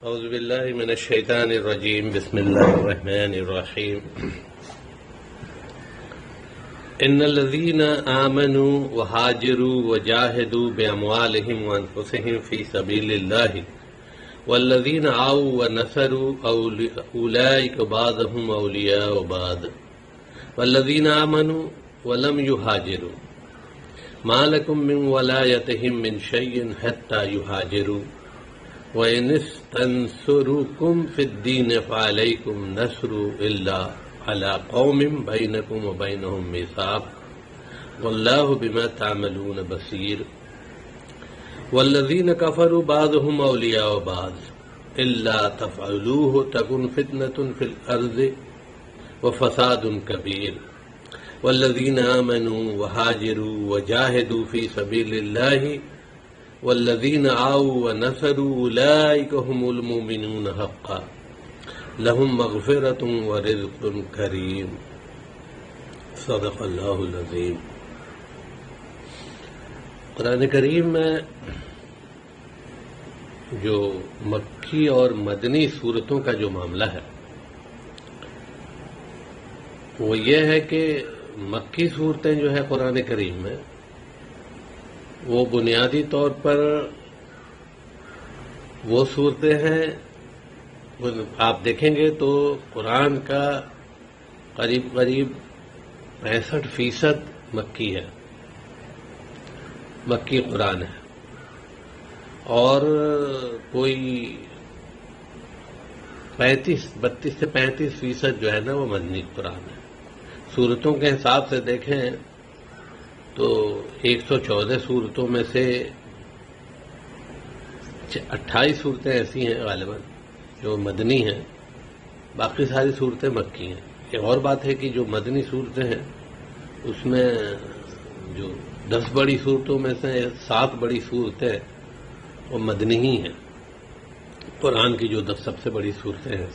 اعوذ باللہ من الشیطان الرجیم بسم اللہ الرحمن الرحیم ان الذین آمنوا وہاجروا وجاہدوا باموالہم وانفسہم فی سبیل اللہ والذین آووا ونصروا اولئک بعضهم اولیاء بعض والذین آمنوا ولم یہاجروا ما لکم من ولایتہم من شیء حتی یہاجروا وَإِنِ اسْتَنْصُرُوكُمْ فِي الدِّينِ فَعَلَيْكُمْ نَصْرُ إِلَّا عَلَىٰ قَوْمٍ بَيْنَكُمْ وَبَيْنَهُم مِّيثَاقٌ وَاللَّهُ بِمَا تَعْمَلُونَ بَصِيرٌ وَالَّذِينَ كَفَرُوا بَعْضُهُمْ أَوْلِيَاءُ بَعْضٍ إِلَّا تَفْعَلُوهُ تَكُنْ فِتْنَةٌ فِي الْأَرْضِ وَفَسَادٌ كَبِيرٌ وَالَّذِينَ آمَنُوا وَهَاجَرُوا وَجَاهَدُوا فِي سَبِيلِ اللَّهِ والذین آؤوا ونصروا اولئک هم المؤمنون حقا لهم مغفرۃ ورزق کریم صدق اللہ العظیم۔ قرآن کریم میں جو مکی اور مدنی صورتوں کا جو معاملہ ہے وہ یہ ہے کہ مکی صورتیں جو ہے قرآن کریم میں وہ بنیادی طور پر وہ صورتیں ہیں، آپ دیکھیں گے تو قرآن کا قریب 65% مکی ہے، مکی قرآن ہے، اور کوئی 32 سے 35% جو ہے نا وہ مدنی قرآن ہے۔ صورتوں کے حساب سے دیکھیں تو 114 صورتوں میں سے 28 صورتیں ایسی ہیں غالباً جو مدنی ہیں، باقی ساری صورتیں مکی ہیں۔ ایک اور بات ہے کہ جو مدنی صورتیں ہیں اس میں جو 10 بڑی صورتوں میں سے 7 بڑی صورتیں وہ مدنی ہی ہیں۔ قرآن کی جو 10 سب سے بڑی صورتیں ہیں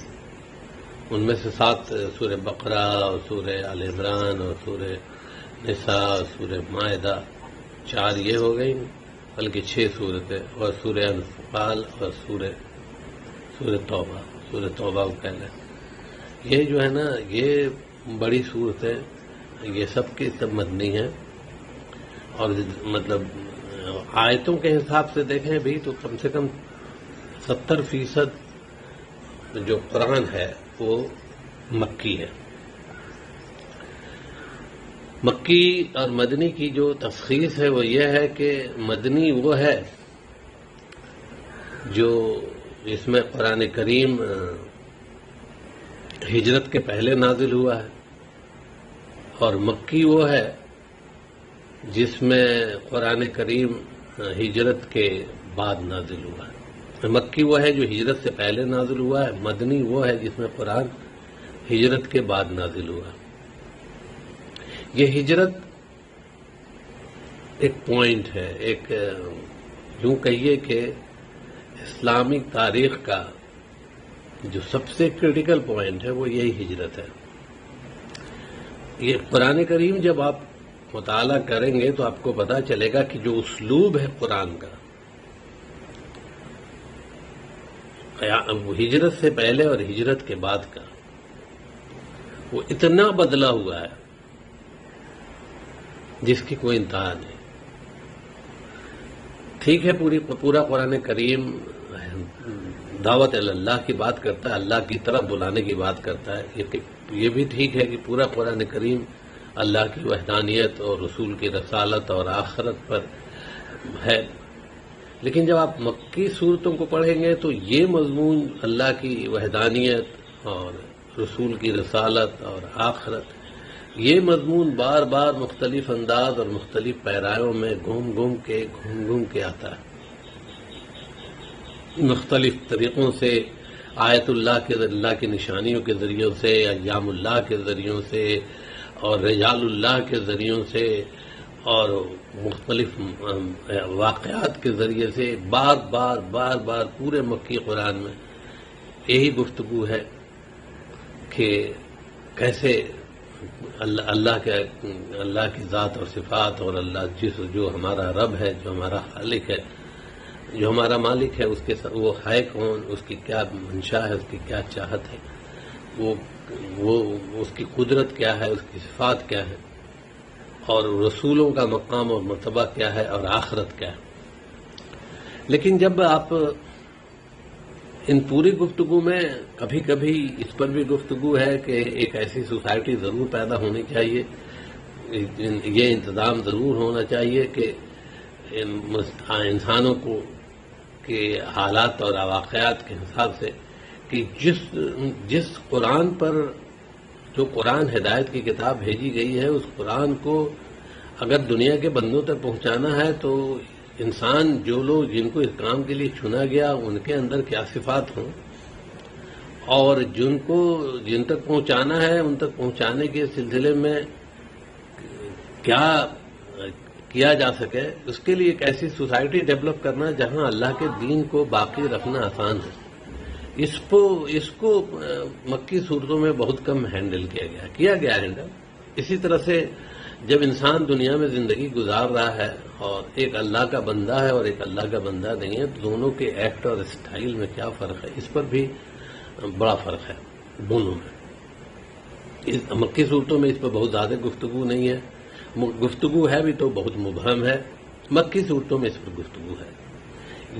ان میں سے 7 سورہ بقرہ اور سورہ آل عمران اور سورہ نساء، سورہ مائدہ، 4 یہ ہو گئی، بلکہ 6 صورتیں، اور سورہ انفال اور سورہ توبہ کو کہہ لیں۔ یہ جو ہے نا یہ بڑی صورتیں یہ سب کی سب مدنی ہیں، اور مطلب آیتوں کے حساب سے دیکھیں بھی تو کم سے کم 70% جو قرآن ہے وہ مکی ہے۔ مکی اور مدنی کی جو تفخیص ہے وہ یہ ہے کہ مدنی وہ ہے جو اس میں قرآن کریم ہجرت کے پہلے نازل ہوا ہے، اور مکی وہ ہے جس میں قرآن کریم ہجرت کے بعد نازل ہوا ہے۔ مکی وہ ہے جو ہجرت سے پہلے نازل ہوا ہے، مدنی وہ ہے جس میں قرآن ہجرت کے بعد نازل ہوا ہے۔ یہ ہجرت ایک پوائنٹ ہے، ایک یوں کہیے کہ اسلامی تاریخ کا جو سب سے کریٹیکل پوائنٹ ہے وہ یہی ہجرت ہے۔ یہ قرآن کریم جب آپ مطالعہ کریں گے تو آپ کو پتہ چلے گا کہ جو اسلوب ہے قرآن کا ہجرت سے پہلے اور ہجرت کے بعد کا وہ اتنا بدلا ہوا ہے جس کی کوئی انتہا نہیں۔ ٹھیک ہے پورا قرآن کریم دعوت اللہ کی بات کرتا ہے، اللہ کی طرف بلانے کی بات کرتا ہے، یہ بھی ٹھیک ہے کہ پورا قرآن کریم اللہ کی وحدانیت اور رسول کی رسالت اور آخرت پر ہے، لیکن جب آپ مکی صورتوں کو پڑھیں گے تو یہ مضمون اللہ کی وحدانیت اور رسول کی رسالت اور آخرت، یہ مضمون بار بار مختلف انداز اور مختلف پیرایوں میں گھوم گھوم کے آتا ہے، مختلف طریقوں سے، آیت اللہ کی نشانیوں کے ذریعوں سے، ایام اللہ کے ذریعوں سے، اور رجال اللہ کے ذریعوں سے، اور مختلف واقعات کے ذریعے سے بار بار پورے مکی قرآن میں یہی گفتگو ہے کہ کیسے اللہ کی ذات اور صفات اور اللہ جو ہمارا رب ہے، جو ہمارا خالق ہے، جو ہمارا مالک ہے اس کے ساتھ وہ ہے کون، اس کی کیا منشا ہے، اس کی کیا چاہت ہے، وہ اس کی قدرت کیا ہے، اس کی صفات کیا ہے، اور رسولوں کا مقام اور مرتبہ کیا ہے، اور آخرت کیا ہے۔ لیکن جب آپ ان پوری گفتگو میں کبھی کبھی اس پر بھی گفتگو ہے کہ ایک ایسی سوسائٹی ضرور پیدا ہونی چاہیے، یہ انتظام ضرور ہونا چاہیے کہ انسانوں کو کے حالات اور واقعات کے حساب سے کہ جس قرآن پر، جو قرآن ہدایت کی کتاب بھیجی گئی ہے، اس قرآن کو اگر دنیا کے بندوں تک پہنچانا ہے تو انسان، جو لوگ جن کو اس کام کے لیے چنا گیا، ان کے اندر کیا صفات ہوں، اور جن تک پہنچانا ہے ان تک پہنچانے کے سلسلے میں کیا کیا جا سکے، اس کے لیے ایک ایسی سوسائٹی ڈیولپ کرنا جہاں اللہ کے دین کو باقی رکھنا آسان ہے۔ اس کو مکی صورتوں میں بہت کم ہینڈل کیا گیا ہینڈل۔ اسی طرح سے جب انسان دنیا میں زندگی گزار رہا ہے اور ایک اللہ کا بندہ ہے اور ایک اللہ کا بندہ نہیں ہے، تو دونوں کے ایکٹ اور اسٹائل میں کیا فرق ہے، اس پر بھی بڑا فرق ہے دونوں میں۔ مکی صورتوں میں اس پر بہت زیادہ گفتگو نہیں ہے، گفتگو ہے بھی تو بہت مبہم ہے۔ مکی صورتوں میں اس پر گفتگو ہے۔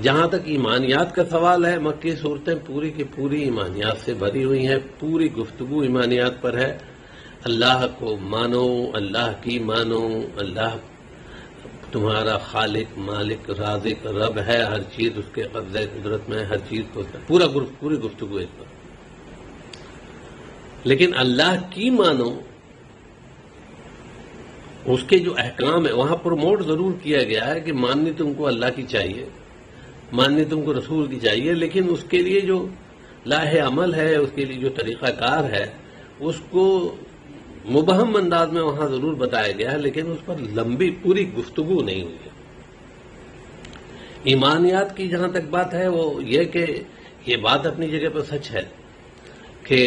جہاں تک ایمانیات کا سوال ہے، مکی صورتیں پوری کی پوری ایمانیات سے بھری ہوئی ہیں، پوری گفتگو ایمانیات پر ہے۔ اللہ کو مانو، اللہ کی مانو، اللہ تمہارا خالق، مالک، رازق، رب ہے، ہر چیز اس کے قبضہ قدرت میں، ہر چیز کو پوری گفتگو اس پر۔ لیکن اللہ کی مانو، اس کے جو احکام ہے وہاں پروموٹ ضرور کیا گیا ہے کہ ماننی تم کو اللہ کی چاہیے، ماننی تم کو رسول کی چاہیے، لیکن اس کے لیے جو لاہ عمل ہے، اس کے لیے جو طریقہ کار ہے، اس کو مبہم انداز میں وہاں ضرور بتایا گیا ہے، لیکن اس پر لمبی پوری گفتگو نہیں ہوئی ہے۔ ایمانیات کی جہاں تک بات ہے، وہ یہ کہ یہ بات اپنی جگہ پر سچ ہے کہ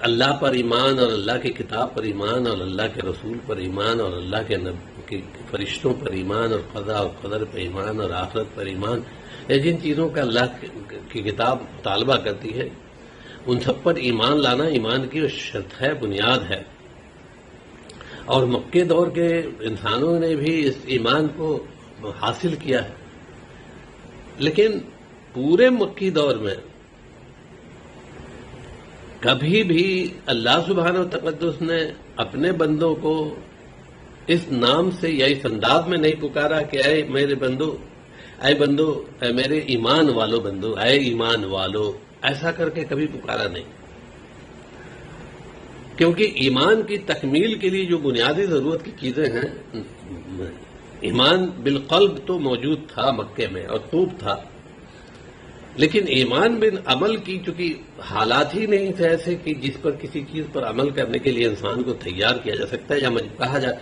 اللہ پر ایمان اور اللہ کی کتاب پر ایمان اور اللہ کے رسول پر ایمان اور اللہ کے فرشتوں پر ایمان اور قضاء اور قدر پر ایمان اور آخرت پر ایمان، یہ جن چیزوں کا اللہ کی کتاب مطالبہ کرتی ہے، ان سب پر ایمان لانا ایمان کی شرط ہے، بنیاد ہے۔ اور مکے دور کے انسانوں نے بھی اس ایمان کو حاصل کیا ہے، لیکن پورے مکی دور میں کبھی بھی اللہ سبحانہ و تقدس نے اپنے بندوں کو اس نام سے یا اس انداز میں نہیں پکارا کہ اے میرے بندو، اے بندو، اے میرے ایمان والو بندو، اے ایمان والو، ایسا کر کے کبھی پکارا نہیں، کیونکہ ایمان کی تکمیل کے لیے جو بنیادی ضرورت کی چیزیں ہیں، ایمان بالقلب تو موجود تھا مکے میں اور خوب تھا، لیکن ایمان بن عمل کی چونکہ حالات ہی نہیں تھے ایسے کہ جس پر کسی چیز پر عمل کرنے کے لیے انسان کو تیار کیا جا سکتا ہے یا کہا جائے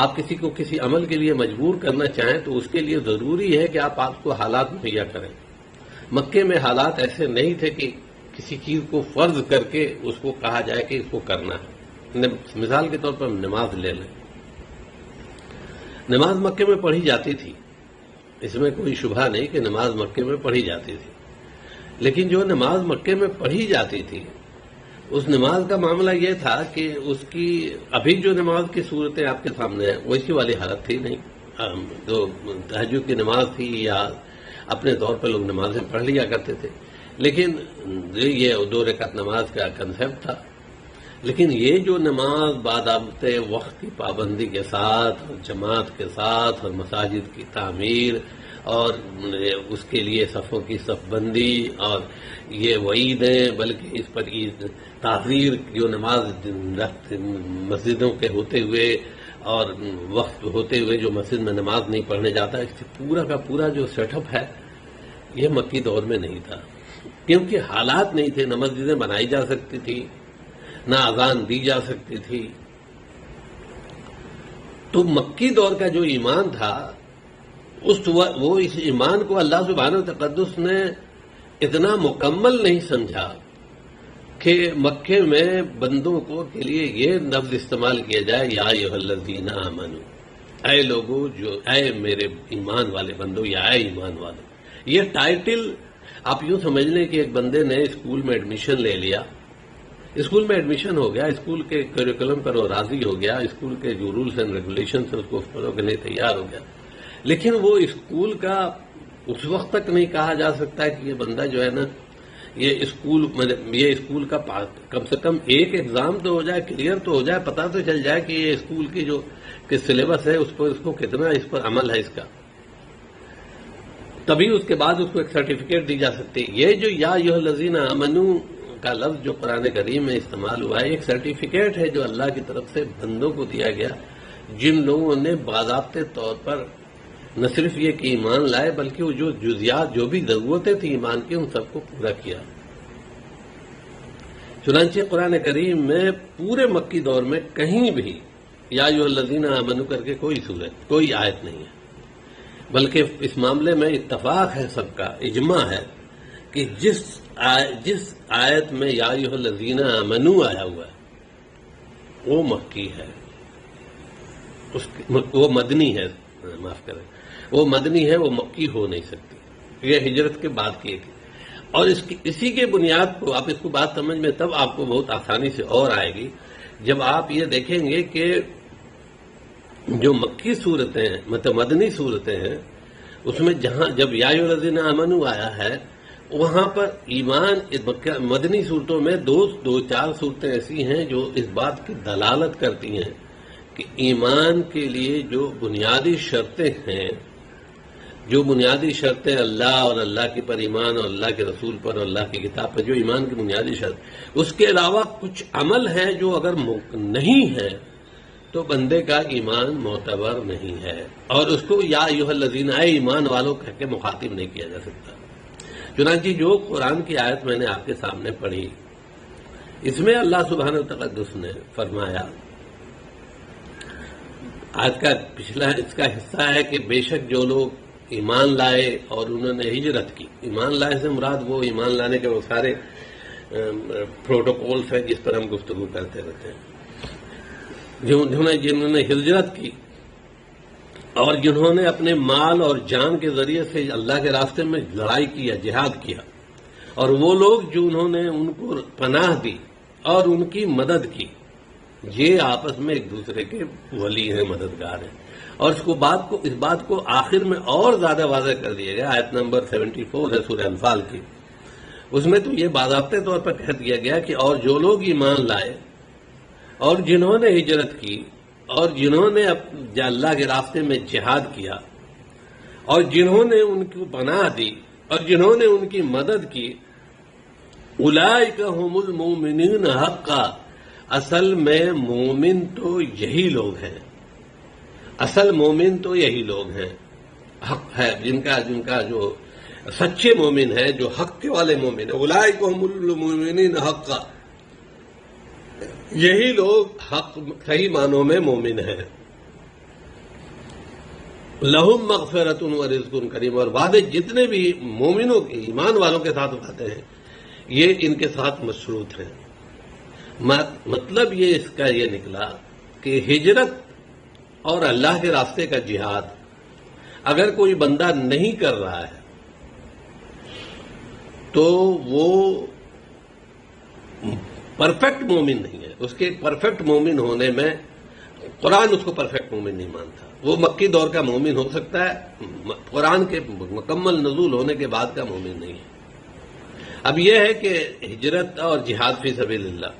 آپ کسی کو کسی عمل کے لیے مجبور کرنا چاہیں تو اس کے لیے ضروری ہے کہ آپ کو حالات مہیا کریں۔ مکے میں حالات ایسے نہیں تھے کہ کسی چیز کو فرض کر کے اس کو کہا جائے کہ اس کو کرنا ہے۔ مثال کے طور پر نماز لے لیں، نماز مکے میں پڑھی جاتی تھی، اس میں کوئی شبہ نہیں کہ نماز مکے میں پڑھی جاتی تھی، لیکن جو نماز مکے میں پڑھی جاتی تھی اس نماز کا معاملہ یہ تھا کہ اس کی ابھی جو نماز کی صورتیں آپ کے سامنے ہیں ویسی والی حالت تھی نہیں۔ جو تہجد کی نماز تھی یا اپنے طور پہ لوگ نمازیں پڑھ لیا کرتے تھے، لیکن یہ 2 رکعت نماز کا کنسیپٹ تھا، لیکن یہ جو نماز باضابط وقت کی پابندی کے ساتھ اور جماعت کے ساتھ اور مساجد کی تعمیر اور اس کے لیے صفوں کی صف بندی اور یہ وعیدیں، بلکہ اس پر تعزیر جو نماز مسجدوں کے ہوتے ہوئے اور وقت ہوتے ہوئے جو مسجد میں نماز نہیں پڑھنے جاتا، اس سے پورا کا پورا جو سیٹ اپ ہے یہ مکی دور میں نہیں تھا، کیونکہ حالات نہیں تھے، نہ مسجدیں بنائی جا سکتی تھی، نہ اذان دی جا سکتی تھی۔ تو مکی دور کا جو ایمان تھا وہ اس ایمان کو اللہ سبحانہ و تقدس نے اتنا مکمل نہیں سمجھا کہ مکے میں بندوں کو کے لیے یہ لفظ استعمال کیا جائے یا ایھا الذین آمنو، اے لوگو، جو اے میرے ایمان والے بندو یا اے ایمان والو، یہ ٹائٹل آپ یوں سمجھ لیں کہ ایک بندے نے اسکول میں ایڈمیشن لے لیا، اسکول میں ایڈمیشن ہو گیا، اسکول کے کریکولم پر وہ راضی ہو گیا، اسکول کے جو رولز اینڈ ریگولیشنز ہیں اس کو فالو کرنے تیار ہو گیا، لیکن وہ اسکول کا اس وقت تک نہیں کہا جا سکتا کہ یہ بندہ جو ہے نا یہ اسکول کا کم سے کم ایک ایگزام تو ہو جائے، کلیئر تو ہو جائے، پتہ تو چل جائے کہ یہ اسکول کی جو کہ سلیبس ہے اس کو کتنا اس پر عمل ہے اس کا، تبھی اس کے بعد اس کو ایک سرٹیفکیٹ دی جا سکتی ہے۔ یہ جو یا ایھا الذین آمنوا کا لفظ جو قرآن کریم میں استعمال ہوا ہے، ایک سرٹیفکیٹ ہے جو اللہ کی طرف سے بندوں کو دیا گیا جن لوگوں نے باضابطے طور پر نہ صرف یہ کہ ایمان لائے بلکہ وہ جو جزیات جو بھی ضرورتیں تھیں ایمان کی ان سب کو پورا کیا۔ چنانچہ قرآن کریم میں پورے مکی دور میں کہیں بھی یا ایھا الذین آمنوا کر کے کوئی آیت نہیں ہے، بلکہ اس معاملے میں اتفاق ہے، سب کا اجماع ہے کہ جس آیت میں یا ایھا الذین آمنوا آیا ہوا ہے وہ مکی ہے، وہ مدنی ہے، معاف کریں، وہ مدنی ہے، وہ مکی ہو نہیں سکتی، یہ ہجرت کے بعد کی تھی۔ اور اسی کے بنیاد کو آپ اس کو بات سمجھ میں تب آپ کو بہت آسانی سے اور آئے گی جب آپ یہ دیکھیں گے کہ جو مکی صورتیں ہیں مطلب مدنی صورتیں ہیں اس میں جب یا ایھا الذین آمنوا آیا ہے وہاں پر ایمان مدنی صورتوں میں دو چار صورتیں ایسی ہیں جو اس بات کی دلالت کرتی ہیں کہ ایمان کے لیے جو بنیادی شرطیں ہیں، جو بنیادی شرطیں اللہ اور اللہ کے پر ایمان اور اللہ کے رسول پر اور اللہ کی کتاب پر جو ایمان کی بنیادی شرط، اس کے علاوہ کچھ عمل ہے جو اگر نہیں ہے تو بندے کا ایمان معتبر نہیں ہے، اور اس کو یا ایھا الذین اے ایمان والوں کہہ کے مخاطب نہیں کیا جا سکتا۔ چنانچہ جو قرآن کی آیت میں نے آپ کے سامنے پڑھی اس میں اللہ سبحانہ وتعالی نے فرمایا، آج کا پچھلا اس کا حصہ ہے کہ بے شک جو لوگ ایمان لائے اور انہوں نے ہجرت کی، ایمان لائے سے مراد وہ ایمان لانے کے وہ سارے پروٹوکولز ہیں جس پر ہم گفتگو کرتے رہتے ہیں، جنہوں نے ہجرت کی اور جنہوں نے اپنے مال اور جان کے ذریعے سے اللہ کے راستے میں لڑائی کیا، جہاد کیا، اور وہ لوگ جو انہوں نے ان کو پناہ دی اور ان کی مدد کی، یہ آپس میں ایک دوسرے کے ولی ہیں، مددگار ہیں۔ اور اس بات کو آخر میں اور زیادہ واضح کر دیا گیا، آیت نمبر 74 ہے سورہ انفال کی، اس میں تو یہ باضابطے طور پر کہہ دیا گیا کہ اور جو لوگ ایمان لائے اور جنہوں نے ہجرت کی اور جنہوں نے اللہ کے راستے میں جہاد کیا اور جنہوں نے ان کو پناہ دی اور جنہوں نے ان کی مدد کی، اولئک هم المؤمنون حقا، اصل میں مومن تو یہی لوگ ہیں، اصل مومن تو یہی لوگ ہیں، حق ہے جن کا جو سچے مومن ہے، جو حق کے والے مومن ہیں، اولئک هم المؤمنون حقا، یہی لوگ حق صحیح معنوں میں مومن ہیں۔ لہم مغفرۃ و رزق کریم، اور وعدے جتنے بھی مومنوں کے ایمان والوں کے ساتھ آتے ہیں یہ ان کے ساتھ مشروط ہیں۔ مطلب یہ اس کا یہ نکلا کہ ہجرت اور اللہ کے راستے کا جہاد اگر کوئی بندہ نہیں کر رہا ہے تو وہ پرفیکٹ مومن نہیں ہے، اس کے پرفیکٹ مومن ہونے میں قرآن اس کو پرفیکٹ مومن نہیں مانتا، وہ مکی دور کا مومن ہو سکتا ہے، قرآن کے مکمل نزول ہونے کے بعد کا مومن نہیں ہے۔ اب یہ ہے کہ ہجرت اور جہاد فی سبیل اللہ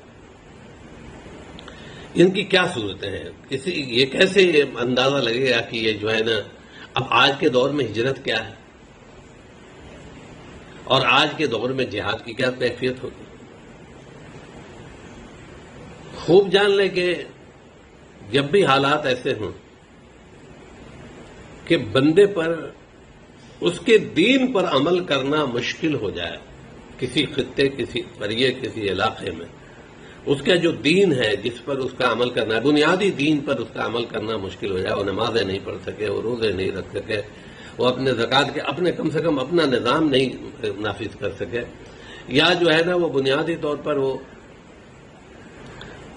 ان کی کیا صورتیں ہیں، یہ کیسے اندازہ لگے گا کہ یہ جو ہے نا اب آج کے دور میں ہجرت کیا ہے اور آج کے دور میں جہاد کی کیا کیفیت ہوگی۔ خوب جان لیں کہ جب بھی حالات ایسے ہوں کہ بندے پر اس کے دین پر عمل کرنا مشکل ہو جائے، کسی خطے، کسی قریے، کسی علاقے میں اس کا جو دین ہے جس پر اس کا عمل کرنا ہے، بنیادی دین پر اس کا عمل کرنا مشکل ہو جائے، وہ نمازیں نہیں پڑھ سکے، وہ روزے نہیں رکھ سکے، وہ اپنے زکوٰۃ کے اپنے کم سے کم اپنا نظام نہیں نافذ کر سکے، یا جو ہے نا وہ بنیادی طور پر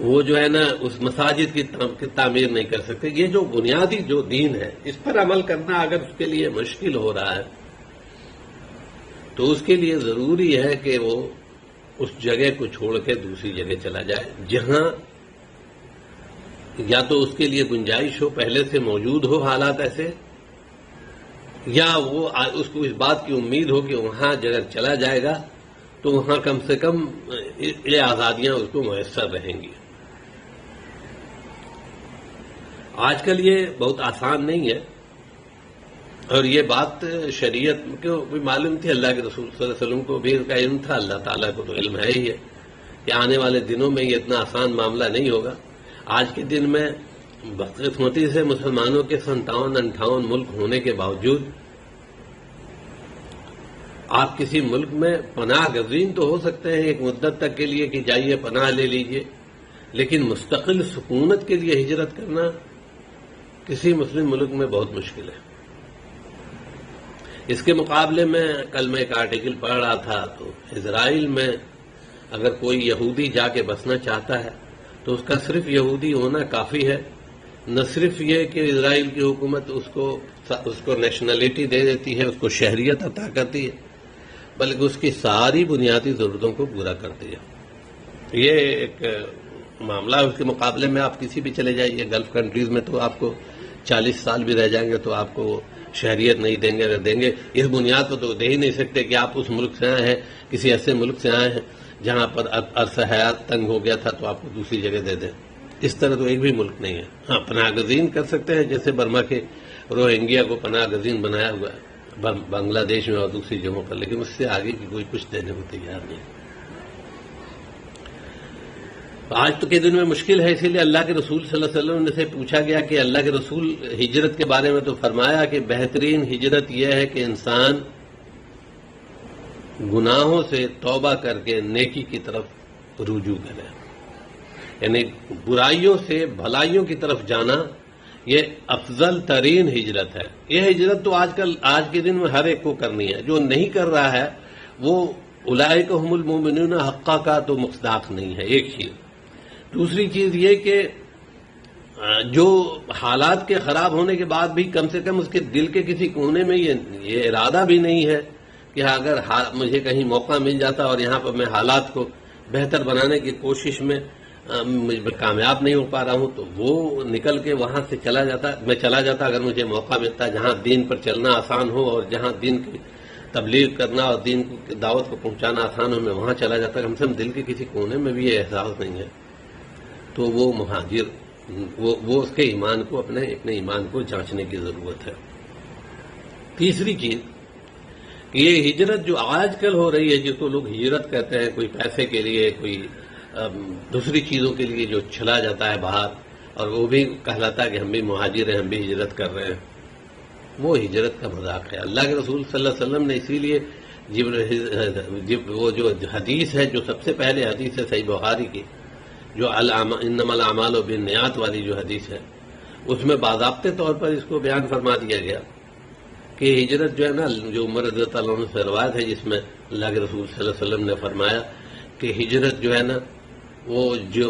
وہ جو ہے نا اس مساجد کی تعمیر نہیں کر سکتے، یہ جو بنیادی جو دین ہے اس پر عمل کرنا اگر اس کے لیے مشکل ہو رہا ہے تو اس کے لیے ضروری ہے کہ وہ اس جگہ کو چھوڑ کے دوسری جگہ چلا جائے جہاں یا تو اس کے لیے گنجائش ہو، پہلے سے موجود ہو حالات ایسے، یا وہ اس کو اس بات کی امید ہو کہ وہاں اگر چلا جائے گا تو وہاں کم سے کم یہ آزادیاں اس کو میسر رہیں گی۔ آج کل یہ بہت آسان نہیں ہے، اور یہ بات شریعت کو بھی معلوم تھی، اللہ کے رسول صلی اللہ علیہ وسلم کو بھی اس کا علم تھا، اللہ تعالیٰ کو تو علم ہے ہی ہے کہ آنے والے دنوں میں یہ اتنا آسان معاملہ نہیں ہوگا۔ آج کے دن میں بدقسمتی سے مسلمانوں کے 57-58 ملک ہونے کے باوجود آپ کسی ملک میں پناہ گزین تو ہو سکتے ہیں ایک مدت تک کے لیے کہ جائیے پناہ لے لیجئے، لیکن مستقل سکونت کے لیے ہجرت کرنا کسی مسلم ملک میں بہت مشکل ہے۔ اس کے مقابلے میں کل میں ایک آرٹیکل پڑھ رہا تھا تو اسرائیل میں اگر کوئی یہودی جا کے بسنا چاہتا ہے تو اس کا صرف یہودی ہونا کافی ہے، نہ صرف یہ کہ اسرائیل کی حکومت اس کو نیشنلٹی دے دیتی ہے، اس کو شہریت عطا کرتی ہے، بلکہ اس کی ساری بنیادی ضرورتوں کو پورا کرتی ہے۔ یہ ایک معاملہ ہے۔ اس کے مقابلے میں آپ کسی بھی چلے جائیے گلف کنٹریز میں تو آپ کو 40 سال بھی رہ جائیں گے تو آپ کو شہریت نہیں دیں گے، اگر دیں گے اس بنیاد پر تو دے ہی نہیں سکتے کہ آپ اس ملک سے آئے ہیں، کسی ایسے ملک سے آئے ہیں جہاں پر عرصہ حیات تنگ ہو گیا تھا تو آپ کو دوسری جگہ دے دیں۔ اس طرح تو ایک بھی ملک نہیں ہے۔ ہاں، پناہ گزین کر سکتے ہیں، جیسے برما کے روہنگیا کو پناہ گزین بنایا ہوا ہے بنگلہ دیش میں اور دوسری جگہوں پر، لیکن اس سے آگے کی کوئی کچھ دینے کو تیار نہیں۔ آج تو کے دن میں مشکل ہے، اسی لیے اللہ کے رسول صلی اللہ علیہ وسلم سے پوچھا گیا کہ اللہ کے رسول ہجرت کے بارے میں تو فرمایا کہ بہترین ہجرت یہ ہے کہ انسان گناہوں سے توبہ کر کے نیکی کی طرف رجوع کرے، یعنی برائیوں سے بھلائیوں کی طرف جانا یہ افضل ترین ہجرت ہے۔ یہ ہجرت تو آج کے دن میں ہر ایک کو کرنی ہے، جو نہیں کر رہا ہے وہ اولئک هم المؤمنون حقا کا تو مصداق نہیں ہے، ایک چیز۔ دوسری چیز یہ کہ جو حالات کے خراب ہونے کے بعد بھی کم سے کم اس کے دل کے کسی کونے میں یہ ارادہ بھی نہیں ہے کہ اگر مجھے کہیں موقع مل جاتا اور یہاں پر میں حالات کو بہتر بنانے کی کوشش میں کامیاب نہیں ہو پا رہا ہوں تو وہ نکل کے وہاں سے میں چلا جاتا اگر مجھے موقع ملتا جہاں دین پر چلنا آسان ہو اور جہاں دین کی تبلیغ کرنا اور دین کی دعوت کو پہنچانا آسان ہو، میں وہاں چلا جاتا، کم سے کم دل کے کسی کونے میں بھی یہ احساس نہیں ہے، تو وہ مہاجر وہ اس کے ایمان کو اپنے ایمان کو جانچنے کی ضرورت ہے۔ تیسری چیز، یہ ہجرت جو آج کل ہو رہی ہے جس کو لوگ ہجرت کہتے ہیں، کوئی پیسے کے لیے، کوئی دوسری چیزوں کے لیے جو چلا جاتا ہے باہر اور وہ بھی کہلاتا ہے کہ ہم بھی مہاجر ہیں، ہم بھی ہجرت کر رہے ہیں، وہ ہجرت کا مذاق ہے۔ اللہ کے رسول صلی اللہ علیہ وسلم نے اسی لیے وہ جو حدیث ہے، جو سب سے پہلے حدیث ہے صحیح بخاری کی، جو انما الاعمال بالنیات والی جو حدیث ہے، اس میں باضابطے طور پر اس کو بیان فرما دیا گیا کہ ہجرت جو ہے نا، جو عمر رضی اللہ عنہ سے روایت ہے جس میں اللہ کے رسول صلی اللہ علیہ وسلم نے فرمایا کہ ہجرت جو ہے نا وہ جو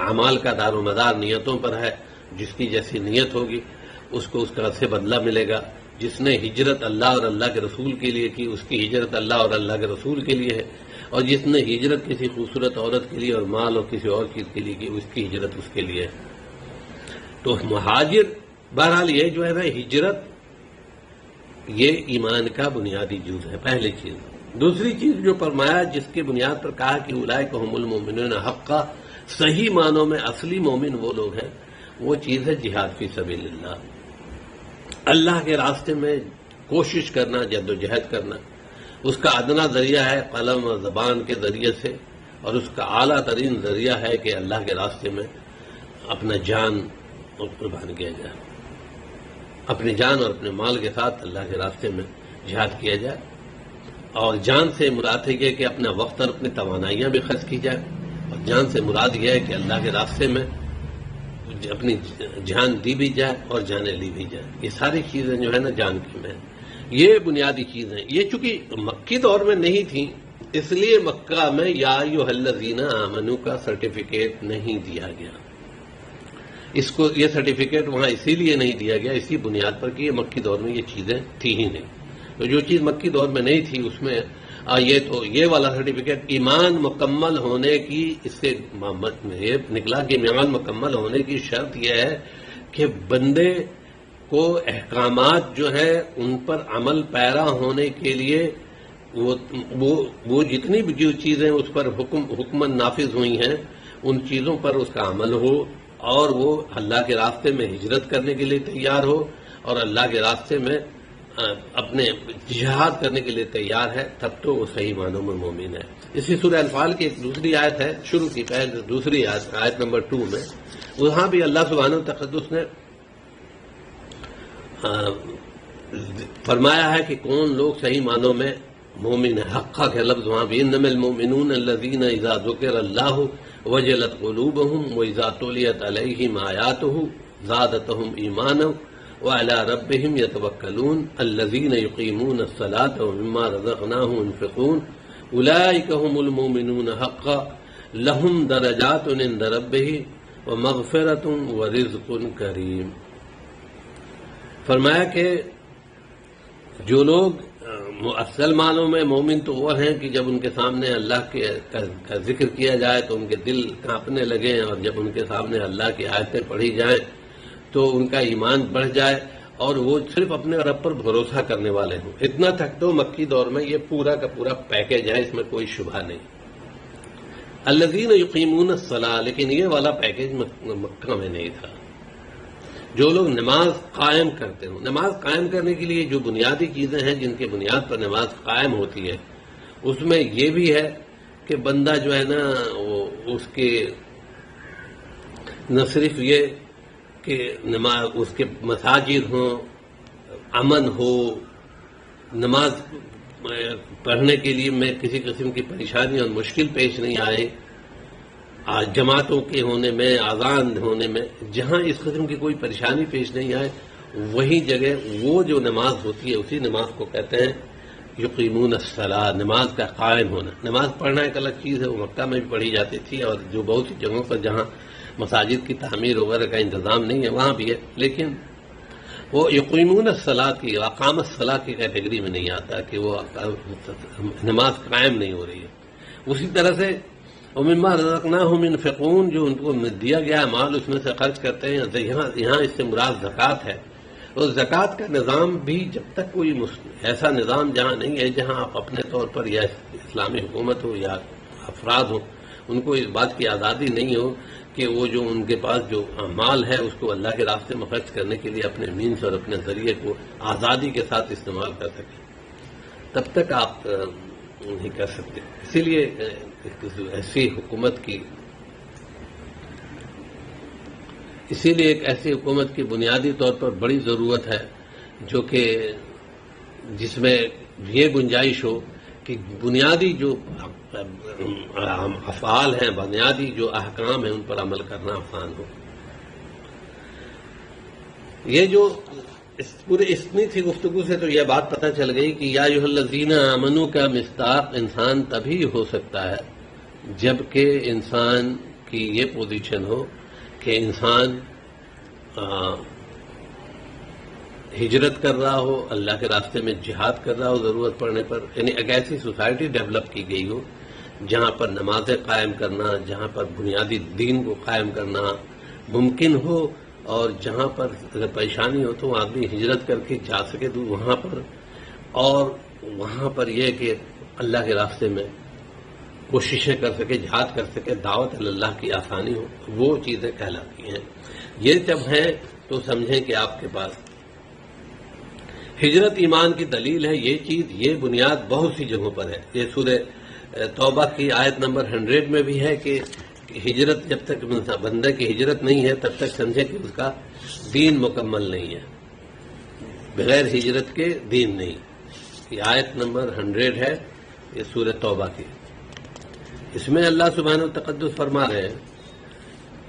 اعمال کا دار و مدار نیتوں پر ہے، جس کی جیسی نیت ہوگی اس کو اس کا سے بدلہ ملے گا۔ جس نے ہجرت اللہ اور اللہ کے رسول کے لیے کی اس کی ہجرت اللہ اور اللہ کے رسول کے لیے ہے، اور جس نے ہجرت کسی خوبصورت عورت کے لیے اور مال اور کسی اور چیز کے لیے کی اس کی ہجرت اس کے لیے ہے۔ تو مہاجر بہرحال یہ جو ہے نا ہجرت یہ ایمان کا بنیادی جز ہے، پہلی چیز۔ دوسری چیز جو فرمایا جس کی بنیاد پر کہا کہ اولئک هم المؤمنون حقا، صحیح معنوں میں اصلی مومن وہ لوگ ہیں، وہ چیز ہے جہاد فی سبیل اللہ، اللہ کے راستے میں کوشش کرنا، جد و جہد کرنا۔ اس کا ادنا ذریعہ ہے قلم اور زبان کے ذریعے سے، اور اس کا اعلیٰ ترین ذریعہ ہے کہ اللہ کے راستے میں اپنا جان قربان کیا جائے، اپنی جان اور اپنے مال کے ساتھ اللہ کے راستے میں جہاد کیا جائے، اور جان سے مراد ہے کہ اپنا وقت اور اپنی توانائیاں بھی خرچ کی جائے، اور جان سے مراد یہ ہے کہ اللہ کے راستے میں اپنی جان دی بھی جائے اور جانیں لی بھی جائے۔ یہ ساری چیزیں جو ہے نا جان کی میں یہ بنیادی چیزیں، یہ چونکہ مکی دور میں نہیں تھیں اس لیے مکہ میں یا ایھا الذین آمنوا کا سرٹیفکیٹ نہیں دیا گیا۔ اس کو یہ سرٹیفکیٹ وہاں اسی لیے نہیں دیا گیا، اسی بنیاد پر کہ یہ مکی دور میں یہ چیزیں تھی ہی نہیں۔ تو جو چیز مکی دور میں نہیں تھی اس میں یہ والا سرٹیفکیٹ ایمان مکمل ہونے کی، اس سے یہ نکلا کہ ایمان مکمل ہونے کی شرط یہ ہے کہ بندے کو احکامات جو ہے ان پر عمل پیرا ہونے کے لیے وہ جتنی بھی جو چیزیں اس پر حکمن نافذ ہوئی ہیں ان چیزوں پر اس کا عمل ہو، اور وہ اللہ کے راستے میں ہجرت کرنے کے لیے تیار ہو اور اللہ کے راستے میں اپنے جہاد کرنے کے لیے تیار ہے، تب تو وہ صحیح معنوں میں مومن ہے۔ اسی سورہ انفال کی ایک دوسری آیت ہے، شروع کی پہلے دوسری آیت نمبر 2 میں، وہاں بھی اللہ سبحانہ و تقدس نے فرمایا ہے کہ کون لوگ صحیح معنوں میں مومن ہے۔ حقہ کے لفظ وہاں بھی انما المؤمنون الذین اذا ذکر اللہ وجلت قلوبهم واذا تلیت علیہم آیاتہ زادتہم ایمانا وعلی ربهم یتوکلون الذین یقیمون الصلاة ومما رزقناهم ينفقون اولئک هم المؤمنون حقا لهم درجات عند ربهم ومغفرۃ ورزق کریم۔ فرمایا کہ جو لوگ اصل معنوں میں مومن تو وہ ہیں کہ جب ان کے سامنے اللہ کا ذکر کیا جائے تو ان کے دل کانپنے لگیں، اور جب ان کے سامنے اللہ کی آیتیں پڑھی جائیں تو ان کا ایمان بڑھ جائے اور وہ صرف اپنے رب پر بھروسہ کرنے والے ہوں۔ اتنا تک تو مکی دور میں یہ پورا کا پورا پیکیج ہے، اس میں کوئی شبہ نہیں۔ الذین یقیمون الصلاۃ، لیکن یہ والا پیکیج مکہ میں نہیں تھا۔ جو لوگ نماز قائم کرتے ہوں، نماز قائم کرنے کے لیے جو بنیادی چیزیں ہیں جن کے بنیاد پر نماز قائم ہوتی ہے، اس میں یہ بھی ہے کہ بندہ جو ہے نا اس کے نہ صرف یہ کہ نماز اس کے مساجد ہوں، امن ہو، نماز پڑھنے کے لیے میں کسی قسم کی پریشانی اور مشکل پیش نہیں آئے، جماعتوں کے ہونے میں، اذان ہونے میں، جہاں اس قسم کی کوئی پریشانی پیش نہیں آئے وہی جگہ وہ جو نماز ہوتی ہے اسی نماز کو کہتے ہیں یقیمون الصلاۃ، نماز کا قائم ہونا۔ نماز پڑھنا ایک الگ چیز ہے، وہ مکہ میں بھی پڑھی جاتی تھی، اور جو بہت سی جگہوں پر جہاں مساجد کی تعمیر وغیرہ کا انتظام نہیں ہے وہاں بھی ہے، لیکن وہ یقیمون الصلاۃ کی، اقام الصلاۃ کی کیٹیگری میں نہیں آتا کہ وہ نماز قائم نہیں ہو رہی ہے۔ اسی طرح سے وَمِمَّا رَزَقْنَاهُمْ يُنْفِقُونَ، جو ان کو دیا گیا مال اس میں سے خرچ کرتے ہیں۔ یہاں اس سے مراد زکوٰۃ ہے، اور زکوٰۃ کا نظام بھی جب تک کوئی ایسا نظام جہاں نہیں ہے جہاں آپ اپنے طور پر یا اسلامی حکومت ہو یا افراد ہو ان کو اس بات کی آزادی نہیں ہو کہ وہ جو ان کے پاس جو مال ہے اس کو اللہ کے راستے میں خرچ کرنے کے لیے اپنے مینس اور اپنے ذریعے کو آزادی کے ساتھ استعمال کر سکیں، تب تک آپ نہیں کر سکتے۔ اسی لیے ایک ایسی حکومت کی بنیادی طور پر بڑی ضرورت ہے جو کہ جس میں یہ گنجائش ہو کہ بنیادی جو افعال ہیں، بنیادی جو احکام ہیں ان پر عمل کرنا آسان ہو۔ یہ جو پورے اتنی سی گفتگو سے تو یہ بات پتہ چل گئی کہ یا ایھا الذین آمنوا کا مصداق انسان تبھی ہو سکتا ہے جب کہ انسان کی یہ پوزیشن ہو کہ انسان ہجرت کر رہا ہو، اللہ کے راستے میں جہاد کر رہا ہو ضرورت پڑنے پر، یعنی ایک ایسی سوسائٹی ڈیولپ کی گئی ہو جہاں پر نمازیں قائم کرنا، جہاں پر بنیادی دین کو قائم کرنا ممکن ہو، اور جہاں پر اگر پریشانی ہو تو آدمی ہجرت کر کے جا سکے تو وہاں پر، اور وہاں پر یہ کہ اللہ کے راستے میں کوششیں کر سکے، جہاد کر سکے، دعوت اللہ کی آسانی ہو، وہ چیزیں کہلاتی ہیں۔ یہ جب ہیں تو سمجھیں کہ آپ کے پاس ہجرت ایمان کی دلیل ہے، یہ چیز، یہ بنیاد بہت سی جگہوں پر ہے۔ یہ سورہ توبہ کی آیت نمبر 100 میں بھی ہے کہ ہجرت جب تک بندے کی ہجرت نہیں ہے تب تک سمجھے کہ اس کا دین مکمل نہیں ہے، بغیر ہجرت کے دین نہیں۔ یہ آیت نمبر 100 ہے، یہ سورہ توبہ کی۔ اس میں اللہ سبحانہ وتعالی فرما رہے ہیں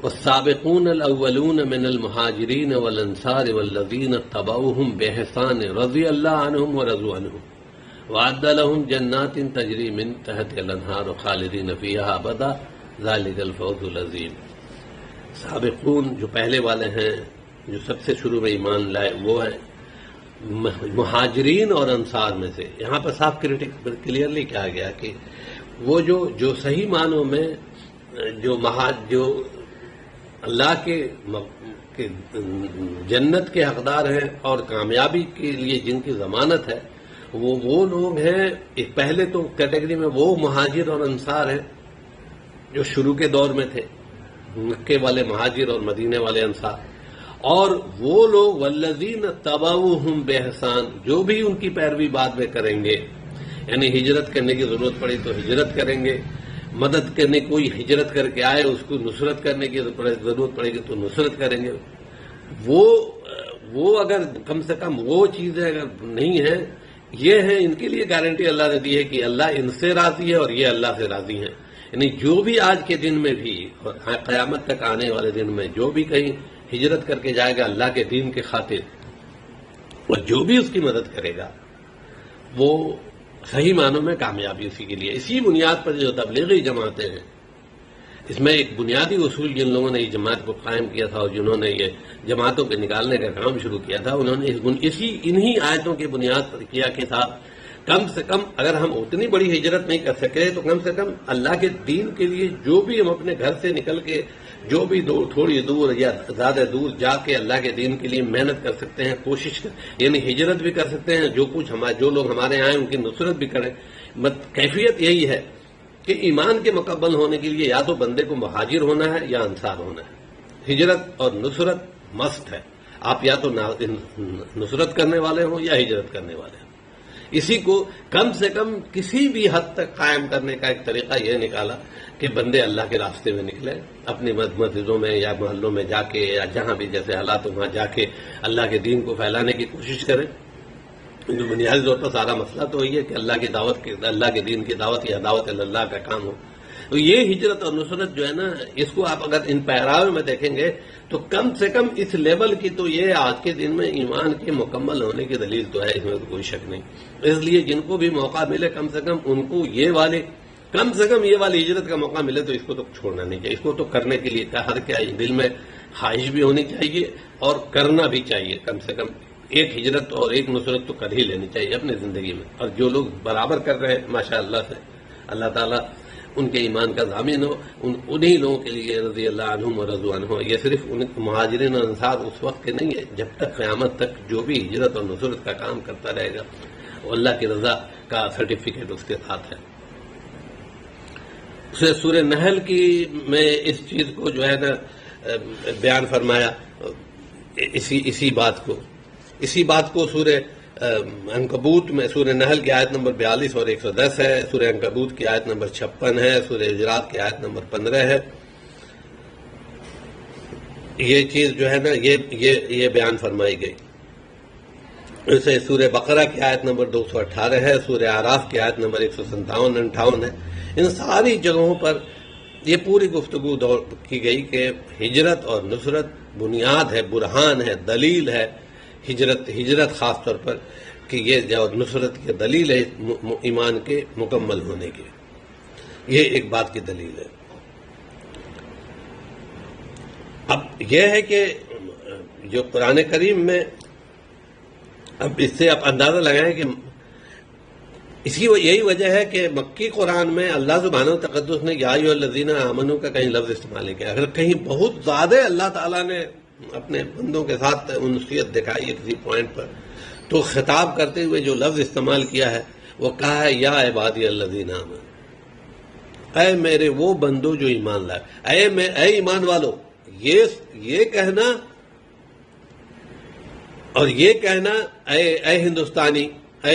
والسابقون الاولون من المہاجرین والانصار والذین اتبعوهم بإحسان رضی اللہ عنہم ورضوا عنہ وأعد لهم جنات تجری من تحتها الانہار خالدین فیہا ابدا ذالک الفوز العظیم۔ سابقون جو پہلے والے ہیں، جو سب سے شروع میں ایمان لائے وہ ہیں، مہاجرین اور انصار میں سے، یہاں پر صاف کلیئرلی کہا گیا کہ وہ جو صحیح معنوں میں جو اللہ کے جنت کے حقدار ہیں اور کامیابی کے لیے جن کی ضمانت ہے، وہ لوگ ہیں پہلے تو کیٹیگری میں وہ مہاجر اور انصار ہیں جو شروع کے دور میں تھے، مکے والے مہاجر اور مدینے والے انصار، اور وہ لوگ والذین تبعوہم بإحسان جو بھی ان کی پیروی بعد میں کریں گے، یعنی ہجرت کرنے کی ضرورت پڑی تو ہجرت کریں گے، مدد کرنے کوئی ہجرت کر کے آئے اس کو نصرت کرنے کی ضرورت پڑے گی تو نصرت کریں گے، وہ اگر کم سے کم وہ چیزیں اگر نہیں ہیں، یہ ہیں ان کے لیے گارنٹی اللہ نے دی ہے کہ اللہ ان سے راضی ہے اور یہ اللہ سے راضی ہیں۔ یعنی جو بھی آج کے دن میں بھی اور قیامت تک آنے والے دن میں جو بھی کہیں ہجرت کر کے جائے گا اللہ کے دین کے خاطر، اور جو بھی اس کی مدد کرے گا وہ صحیح معنوں میں کامیابی اسی کے لیے۔ اسی بنیاد پر جو تبلیغی جماعتیں ہیں، اس میں ایک بنیادی اصول جن لوگوں نے یہ جماعت کو قائم کیا تھا اور جنہوں نے یہ جماعتوں کے نکالنے کا کام شروع کیا تھا، انہوں نے انہی آیتوں کی بنیاد پر کیا کہ صاحب کم سے کم اگر ہم اتنی بڑی ہجرت نہیں کر سکے تو کم سے کم اللہ کے دین کے لیے جو بھی ہم اپنے گھر سے نکل کے جو بھی تھوڑی دور یا زیادہ دور جا کے اللہ کے دین کے لیے محنت کر سکتے ہیں، کوشش یعنی ہجرت بھی کر سکتے ہیں، جو لوگ ہمارے یہاں ہیں ان کی نصرت بھی کریں۔ کیفیت یہی ہے کہ ایمان کے مکمل ہونے کے لیے یا تو بندے کو مہاجر ہونا ہے یا انصار ہونا ہے۔ ہجرت اور نصرت مست ہے، آپ یا تو نصرت کرنے والے ہوں یا ہجرت کرنے والے ہوں۔ اسی کو کم سے کم کسی بھی حد تک قائم کرنے کا ایک طریقہ یہ نکالا کہ بندے اللہ کے راستے میں نکلے، اپنی مسجدوں میں یا محلوں میں جا کے یا جہاں بھی جیسے حالات وہاں جا کے اللہ کے دین کو پھیلانے کی کوشش کریں۔ بنیادی طور پر سارا مسئلہ تو یہ ہے کہ اللہ کے دین کی دعوت یا دعوت اللہ کا کام ہو۔ تو یہ ہجرت اور نصرت جو ہے نا، اس کو آپ اگر ان پیراوے میں دیکھیں گے تو کم سے کم اس لیول کی تو یہ آج کے دن میں ایمان کے مکمل ہونے کی دلیل تو ہے، اس میں کوئی شک نہیں۔ اس لیے جن کو بھی موقع ملے کم سے کم ان کو یہ والی ہجرت کا موقع ملے تو اس کو تو چھوڑنا نہیں چاہیے، اس کو تو کرنے کے لیے ہر کیا دل میں خواہش بھی ہونی چاہیے اور کرنا بھی چاہیے۔ کم سے کم ایک ہجرت اور ایک نصرت تو کر ہی لینی چاہیے اپنی زندگی میں، اور جو لوگ برابر کر رہے ہیں ماشاء اللہ سے اللہ تعالیٰ ان کے ایمان کا ضامن ہو، انہی لوگوں کے لیے رضی اللہ عنہم و رضوا عنہ۔ یہ صرف ان مہاجرین اور انصار اس وقت کے نہیں ہے، جب تک قیامت تک جو بھی ہجرت اور نصرت کا کام کرتا رہے گا وہ اللہ کی رضا کا سرٹیفکیٹ اس کے ساتھ ہے۔ سورہ نحل کی میں اس چیز کو جو ہے نا بیان فرمایا، اسی بات کو سورہ عنکبوت میں سورہ نحل کی آیت نمبر 42 اور 110 ہے، سورہ عنکبوت کی آیت نمبر 56 ہے، سورہ حجرات کی آیت نمبر 15 ہے۔ یہ چیز جو ہے نا یہ بیان فرمائی گئی۔ اسے سورہ بقرہ کی آیت نمبر 218 ہے، سورہ اعراف کی آیت نمبر 157-58 ہے۔ ان ساری جگہوں پر یہ پوری گفتگو کی گئی کہ ہجرت اور نصرت بنیاد ہے، برہان ہے، دلیل ہے۔ ہجرت خاص طور پر کہ یہ جو نصرت کی دلیل ہے ایمان کے مکمل ہونے کی، یہ ایک بات کی دلیل ہے۔ اب یہ ہے کہ جو قرآن کریم میں اب اس سے آپ اندازہ لگائیں کہ یہی وجہ ہے کہ مکی قرآن میں اللہ سبحانہ و تقدس نے یا ایھا الذین آمنوا کا کہیں لفظ استعمال نہیں کیا۔ اگر کہیں بہت زیادہ اللہ تعالیٰ نے اپنے بندوں کے ساتھ انسیت دکھائی ہے کسی پوائنٹ پر، تو خطاب کرتے ہوئے جو لفظ استعمال کیا ہے وہ کہا ہے یا عبادی الذین آمنوا، اے میرے وہ بندو جو ایمان لائے، اے ایمان والو، یہ کہنا اور یہ کہنا اے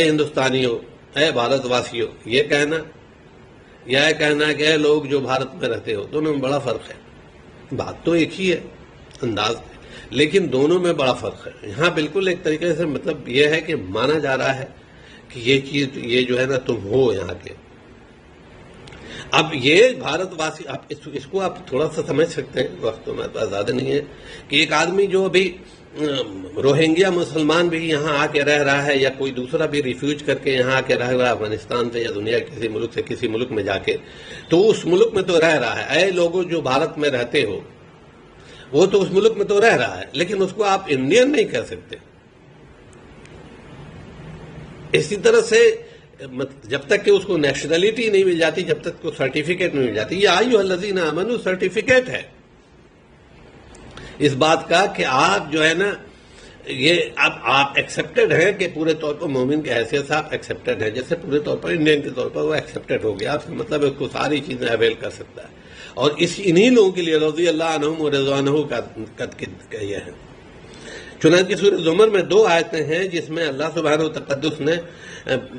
ہندوستانیوں، اے بھارت واسیوں، یہ کہنا یا کہنا کہ اے لوگ جو بھارت میں رہتے ہو، دونوں میں بڑا فرق ہے۔ بات تو ایک ہی ہے انداز، لیکن دونوں میں بڑا فرق ہے۔ یہاں بالکل ایک طریقے سے مطلب یہ ہے کہ مانا جا رہا ہے کہ یہ چیز یہ جو ہے نا تم ہو یہاں کے۔ اب یہ بھارت واسی اس کو آپ تھوڑا سا سمجھ سکتے ہیں، وقت تو میرے پاس زیادہ نہیں ہے، کہ ایک آدمی جو ابھی روہنگیا مسلمان بھی یہاں آ کے رہ رہا ہے یا کوئی دوسرا بھی ریفیوج کر کے یہاں آ کے رہ رہا ہے افغانستان سے یا دنیا کے کسی ملک سے کسی ملک میں جا کے، تو اس ملک میں تو رہ رہا ہے۔ اے لوگوں جو بھارت میں رہتے ہو، وہ تو اس ملک میں تو رہ رہا ہے، لیکن اس کو آپ انڈین نہیں کہہ سکتے۔ اسی طرح سے جب تک کہ اس کو نیشنلٹی نہیں مل جاتی، جب تک کو سرٹیفکیٹ نہیں مل جاتی، یہ ایھا الذین آمنوا سرٹیفکیٹ ہے اس بات کا کہ آپ جو ہے نا یہ اب آپ ایکسیپٹڈ ہیں کہ پورے طور پر مومن کی حیثیت سے آپ ایکسیپٹڈ ہیں، جیسے پورے طور پر انڈین کے طور پر وہ ایکسیپٹڈ ہو گیا، آپ کا مطلب ہے اس کو ساری چیزیں اویل کر سکتا ہے، اور انہی لوگوں کے لیے رضی اللہ عنہم و رضوا عنہ کا یہ ہے۔ چنانچہ سورہ زمر میں 2 آیتیں ہیں جس میں اللہ سبحانہ و تقدس نے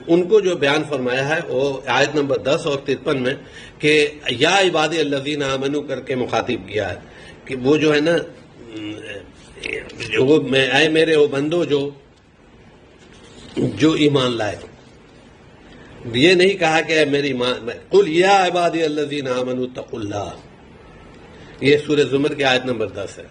ان کو جو بیان فرمایا ہے وہ آیت نمبر 10 اور 53 میں کہ یا عبادی الذین آمنوا کر کے مخاطب کیا ہے کہ وہ جو ہے نا جو اے میرے وہ بندو جو ایمان لائے، یہ نہیں کہا کہ اے میری قل یا عبادی الذین آمنوا اتقوا اللہ، یہ سورہ زمر کی آیت نمبر 10 ہے۔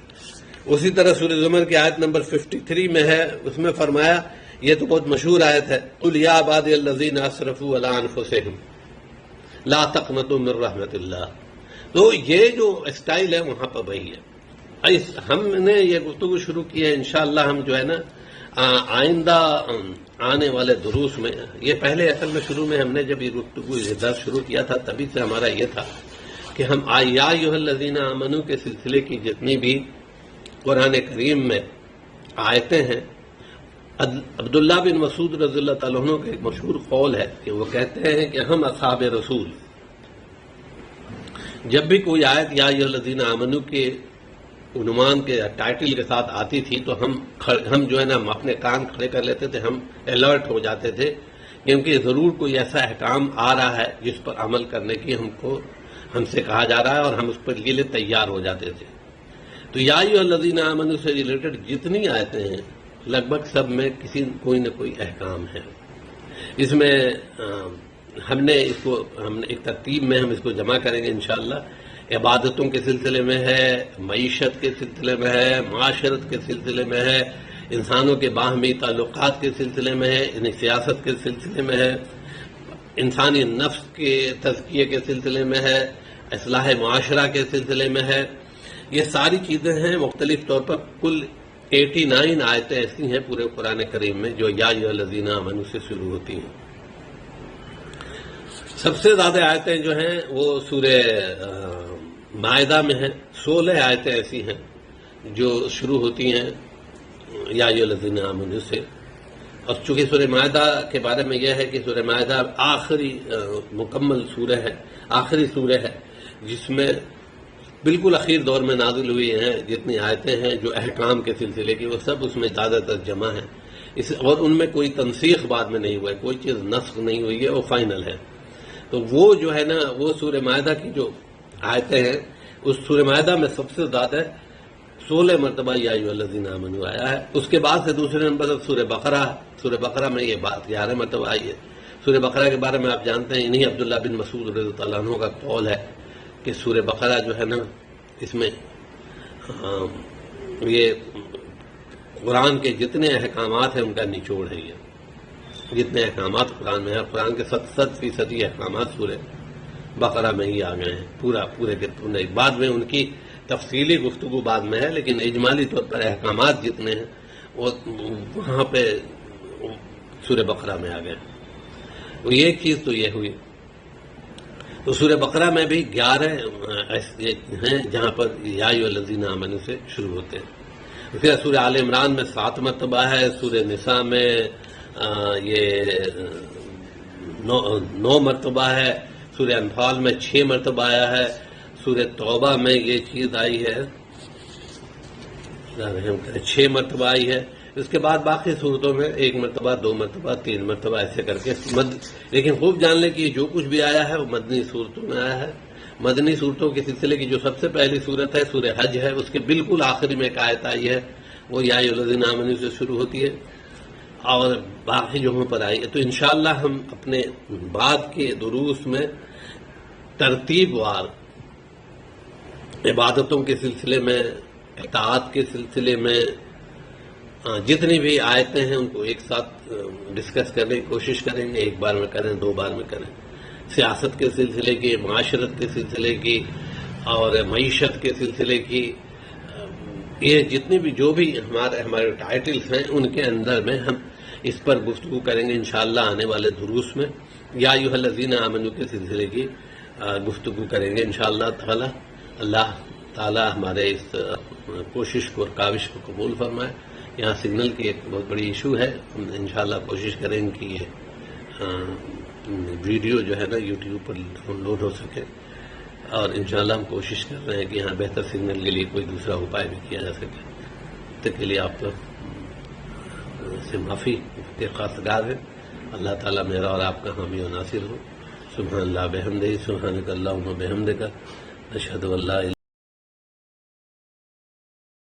اسی طرح سورہ زمر کی آیت نمبر 53 میں ہے، اس میں فرمایا، یہ تو بہت مشہور آیت ہے، قل یا عبادی الذین اسرفوا علی انفسہم لا تقنطوا من رحمت اللہ۔ تو یہ جو اسٹائل ہے وہاں پر وہی ہے۔ ہم نے یہ گفتگو شروع کی ہے، انشاءاللہ ہم جو ہے نا آئندہ آنے والے دروس میں، یہ پہلے اصل میں شروع میں ہم نے جب یہ گفتگو یہ درس شروع کیا تھا تبھی سے ہمارا یہ تھا کہ ہم یا ایھا الذین آمنوا کے سلسلے کی جتنی بھی قرآن کریم میں آیتیں ہیں، عبداللہ بن مسعود رضی اللہ تعالیٰ عنہ کا ایک مشہور قول ہے کہ وہ کہتے ہیں کہ ہم اصحاب رسول جب بھی کوئی آیت یا ایھا الذین آمنوا کے عنوان کے ٹائٹل کے ساتھ آتی تھی تو ہم جو ہے نا ہم اپنے کان کھڑے کر لیتے تھے، ہم الرٹ ہو جاتے تھے، کیونکہ ضرور کوئی ایسا احکام آ رہا ہے جس پر عمل کرنے کی ہم سے کہا جا رہا ہے، اور ہم اس پر لیے تیار ہو جاتے تھے۔ تو یا ایھا الذین آمنوا سے ریلیٹڈ جتنی آیتیں ہیں لگ بھگ سب میں کوئی نہ کوئی احکام ہے۔ اس میں ہم نے ایک ترتیب میں ہم اس کو جمع کریں گے انشاءاللہ۔ عبادتوں کے سلسلے میں ہے، معیشت کے سلسلے میں ہے، معاشرت کے سلسلے میں ہے، انسانوں کے باہمی تعلقات کے سلسلے میں ہے، سیاست کے سلسلے میں ہے، انسانی نفس کے تزکیے کے سلسلے میں ہے، اصلاح معاشرہ کے سلسلے میں ہے۔ یہ ساری چیزیں ہیں مختلف طور پر، کل 89 آیتیں ایسی ہیں پورے قرآن کریم میں جو یا ایھا الذین آمنوا سے شروع ہوتی ہیں۔ سب سے زیادہ آیتیں جو ہیں وہ سورہ مائدہ میں ہیں، 16 آیتیں ایسی ہیں جو شروع ہوتی ہیں یا ایھا الذین آمنوا سے۔ اور چونکہ سورہ مائدہ کے بارے میں یہ ہے کہ سورہ مائدہ آخری مکمل سورہ ہے، آخری سورہ ہے جس میں بالکل اخیر دور میں نازل ہوئی ہیں جتنی آیتیں ہیں جو احکام کے سلسلے کی، وہ سب اس میں زیادہ تر جمع ہیں، اور ان میں کوئی تنسیخ بعد میں نہیں ہوا ہے، کوئی چیز نسخ نہیں ہوئی ہے، وہ فائنل ہے۔ تو وہ جو ہے نا وہ سورہ مائدہ کی جو آیتیں ہیں، اس سورہ مائدہ میں سب سے زیادہ 16 مرتبہ یا ایھا الذین آمنوا آیا ہے۔ اس کے بعد سے دوسرے نمبر پر سورہ بقرہ، سورہ بقرہ میں یہ بات 11 مرتبہ آئی ہے۔ سورہ بقرہ کے بارے میں آپ جانتے ہیں، انہی عبداللہ بن مسعود رضی اللہ عنہ کا قول ہے کہ سورہ بقرہ جو ہے نا اس میں یہ قرآن کے جتنے احکامات ہیں ان کا نچوڑ ہے، یہ جتنے احکامات قرآن میں ہیں، قرآن کے 70% احکامات سورہ بقرہ میں ہی آ گئے ہیں، پورے کے پورے۔ بعد میں ان کی تفصیلی گفتگو بعد میں ہے، لیکن اجمالی طور پر احکامات جتنے ہیں وہ وہاں پہ سورہ بقرہ میں آ گئے۔ تو یہ چیز تو یہ ہوئی۔ تو سورہ بقرہ میں بھی 11 ہیں جہاں پر یا ایھا الذین آمنوا سے شروع ہوتے ہیں۔ پھر سورہ آل عمران میں 7 مرتبہ ہے، سورہ نساء میں یہ 9 مرتبہ ہے، سورہ انفال میں 6 مرتبہ آیا ہے، سورہ توبہ میں یہ چیز آئی ہے 6 مرتبہ آئی ہے۔ اس کے بعد باقی صورتوں میں 1 مرتبہ، 2 مرتبہ، 3 مرتبہ ایسے کر کے لیکن خوب جان لیں کہ جو کچھ بھی آیا ہے وہ مدنی صورتوں میں آیا ہے۔ مدنی صورتوں کے سلسلے کی جو سب سے پہلی صورت ہے سورہ حج ہے، اس کے بالکل آخری میں ایک آیت آئی ہے، وہ یا ایھا الذین آمنوا سے شروع ہوتی ہے، اور باقی جگہوں پر آئی ہے۔ تو انشاءاللہ ہم اپنے بعد کے دروس میں ترتیب وار عبادتوں کے سلسلے میں، اطاعت کے سلسلے میں جتنی بھی آیتیں ہیں ان کو ایک ساتھ ڈسکس کرنے کی کوشش کریں گے، 1 بار میں کریں، 2 بار میں کریں، سیاست کے سلسلے کی، معاشرت کے سلسلے کی اور معیشت کے سلسلے کی، یہ جتنی بھی جو بھی ہمارے ٹائٹلز ہیں ان کے اندر میں ہم اس پر گفتگو کریں گے انشاءاللہ آنے والے دروس میں. یا ایھا الذین آمنوا کے سلسلے کی گفتگو کریں گے انشاءاللہ تعالی. اللہ تعالی ہمارے اس کوشش کو اور کاوش کو قبول فرمائے. یہاں سگنل کی ایک بہت بڑی ایشو ہے. ہم انشاءاللہ کوشش کریں گے کہ یہ ویڈیو جو ہے نا یوٹیوب پر ڈاؤن لوڈ ہو سکے، اور انشاءاللہ ہم کوشش کر رہے ہیں کہ یہاں بہتر سگنل کے لیے کوئی دوسرا اپائے بھی کیا جا سکے. تب کے لیے آپ سے معافی کے خواستگار ہیں. اللہ تعالیٰ میرا اور آپ کا حامی و ناصر ہو. سبحان اللہ بحمدہ، سبحانک اللہم بحمدک، اشہد ان لا الہ